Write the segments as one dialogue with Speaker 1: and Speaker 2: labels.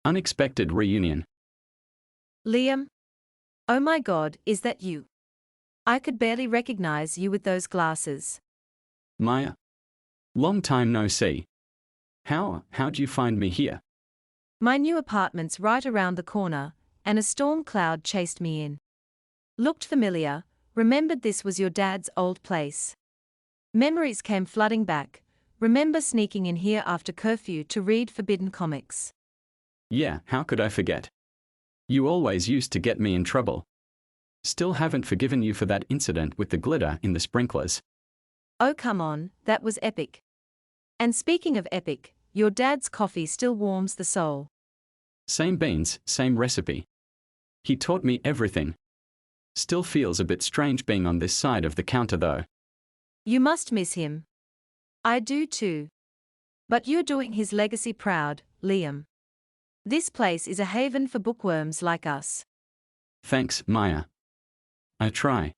Speaker 1: Unexpected reunion.
Speaker 2: Liam? Oh my God, is that you? I could barely recognize you with those glasses.
Speaker 1: Maya. Long time no see. How'd you find me here?
Speaker 2: My new apartment's right around the corner, and a storm cloud chased me in. Looked familiar, remembered this was your dad's old place. Memories came flooding back, remember sneaking in here after curfew to read forbidden comics.
Speaker 1: Yeah, how could I forget? You always used to get me in trouble. Still haven't forgiven you for that incident with the glitter in the sprinklers.
Speaker 2: Oh come on, that was epic. And speaking of epic, your dad's coffee still warms the soul.
Speaker 1: Same beans, same recipe. He taught me everything. Still feels a bit strange being on this side of the counter though.
Speaker 2: You must miss him. I do too. But you're doing his legacy proud, Liam. This place is a haven for bookworms like us.
Speaker 1: Thanks, Maya. I try.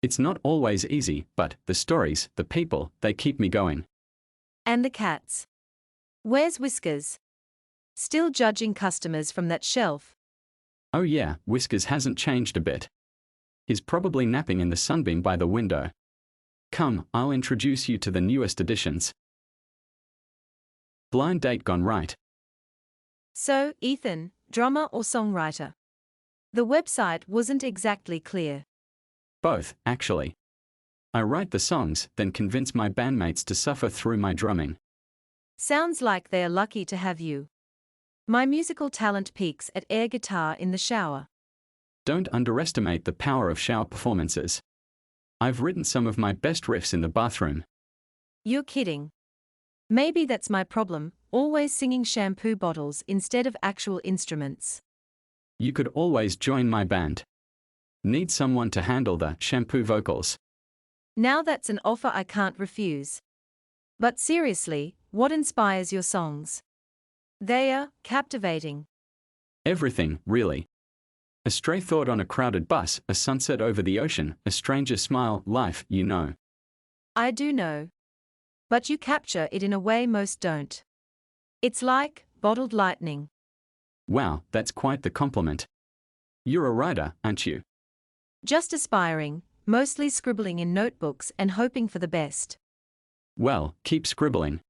Speaker 1: It's not always easy, but the stories, the people, they keep me going.
Speaker 2: And the cats. Where's Whiskers? Still judging customers from that shelf.
Speaker 1: Oh yeah, Whiskers hasn't changed a bit. He's probably napping in the sunbeam by the window. Come, I'll introduce you to the newest additions. Blind date gone right.
Speaker 2: So, Ethan, drummer or songwriter? The website wasn't exactly clear.
Speaker 1: Both, actually. I write the songs, then convince my bandmates to suffer through my drumming.
Speaker 2: Sounds like they're lucky to have you. My musical talent peaks at air guitar in the shower.
Speaker 1: Don't underestimate the power of shower performances. I've written some of my best riffs in the bathroom.
Speaker 2: You're kidding. Maybe that's my problem, always singing shampoo bottles instead of actual instruments.
Speaker 1: You could always join my band. Need someone to handle the shampoo vocals.
Speaker 2: Now that's an offer I can't refuse. But seriously, what inspires your songs? They are captivating.
Speaker 1: Everything, really. A stray thought on a crowded bus, a sunset over the ocean, a stranger's smile, life, you know.
Speaker 2: I do know. But you capture it in a way most don't. It's like bottled lightning.
Speaker 1: Wow, that's quite the compliment. You're a writer, aren't you?
Speaker 2: Just aspiring, mostly scribbling in notebooks and hoping for the best.
Speaker 1: Well, keep scribbling.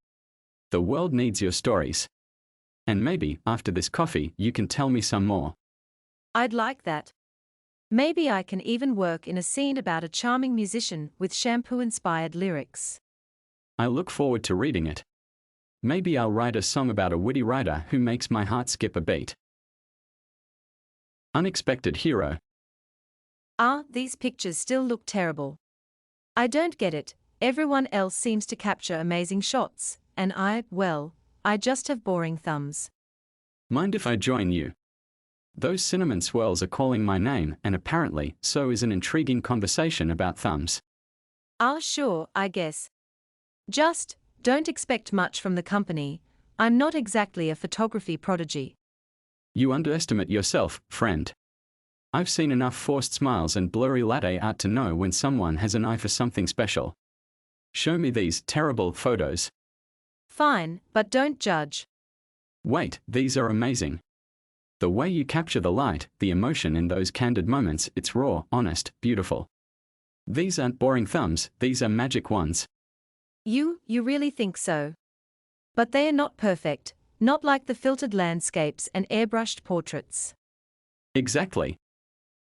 Speaker 1: The world needs your stories. And maybe, after this coffee, you can tell me some more.
Speaker 2: I'd like that. Maybe I can even work in a scene about a charming musician with shampoo-inspired lyrics.
Speaker 1: I look forward to reading it. Maybe I'll write a song about a witty writer who makes my heart skip a beat. Unexpected hero.
Speaker 2: These pictures still look terrible. I don't get it, everyone else seems to capture amazing shots, and I just have boring thumbs.
Speaker 1: Mind if I join you? Those cinnamon swirls are calling my name, and apparently, so is an intriguing conversation about thumbs.
Speaker 2: Sure, I guess. Just, don't expect much from the company. I'm not exactly a photography prodigy.
Speaker 1: You underestimate yourself, friend. I've seen enough forced smiles and blurry latte art to know when someone has an eye for something special. Show me these terrible photos.
Speaker 2: Fine, but don't judge.
Speaker 1: Wait, these are amazing. The way you capture the light, the emotion in those candid moments, it's raw, honest, beautiful. These aren't boring thumbs, these are magic ones.
Speaker 2: You really think so? But they are not perfect, not like the filtered landscapes and airbrushed portraits.
Speaker 1: Exactly.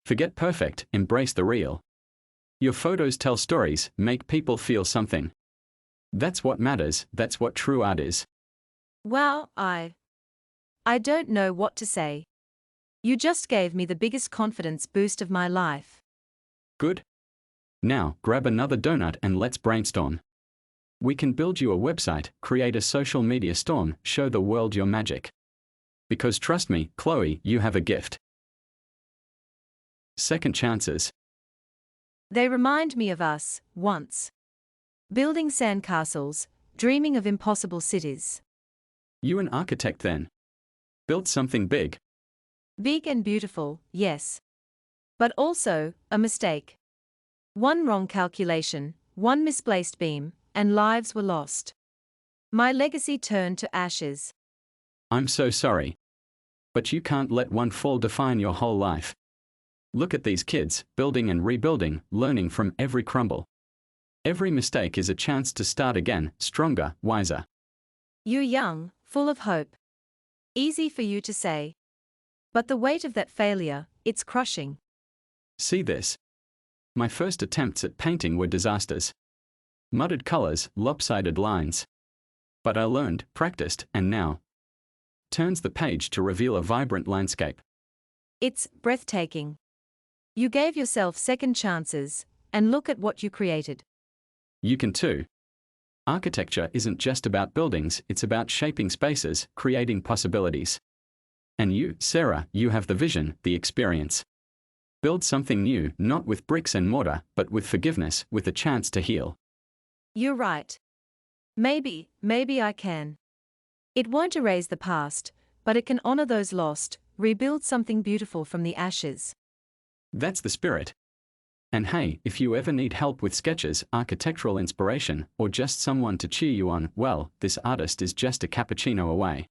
Speaker 1: Forget perfect, embrace the real. Your photos tell stories, make people feel something. That's what matters, that's what true art is.
Speaker 2: Wow, I don't know what to say. You just gave me the biggest confidence boost of my life.
Speaker 1: Good. Now, grab another donut and let's brainstorm. We can build you a website, create a social media storm, show the world your magic. Because trust me, Chloe, you have a gift. Second chances.
Speaker 2: They remind me of us, once. Building sandcastles, dreaming of impossible cities.
Speaker 1: You an architect then? Built something big.
Speaker 2: Big and beautiful, yes. But also, a mistake. One wrong calculation, one misplaced beam, and lives were lost. My legacy turned to ashes.
Speaker 1: I'm so sorry. But you can't let one fall define your whole life. Look at these kids, building and rebuilding, learning from every crumble. Every mistake is a chance to start again, stronger, wiser.
Speaker 2: You're young, full of hope. Easy for you to say. But the weight of that failure, it's crushing.
Speaker 1: See this. My first attempts at painting were disasters. Muddled colors, lopsided lines. But I learned, practiced, and now turns the page to reveal a vibrant landscape.
Speaker 2: It's breathtaking. You gave yourself second chances, and look at what you created.
Speaker 1: You can too. Architecture isn't just about buildings, it's about shaping spaces, creating possibilities. And you, Sarah, you have the vision, the experience. Build something new, not with bricks and mortar, but with forgiveness, with a chance to heal.
Speaker 2: You're right. Maybe I can. It won't erase the past, but it can honor those lost, rebuild something beautiful from the ashes.
Speaker 1: That's the spirit. And hey, if you ever need help with sketches, architectural inspiration, or just someone to cheer you on, well, this artist is just a cappuccino away.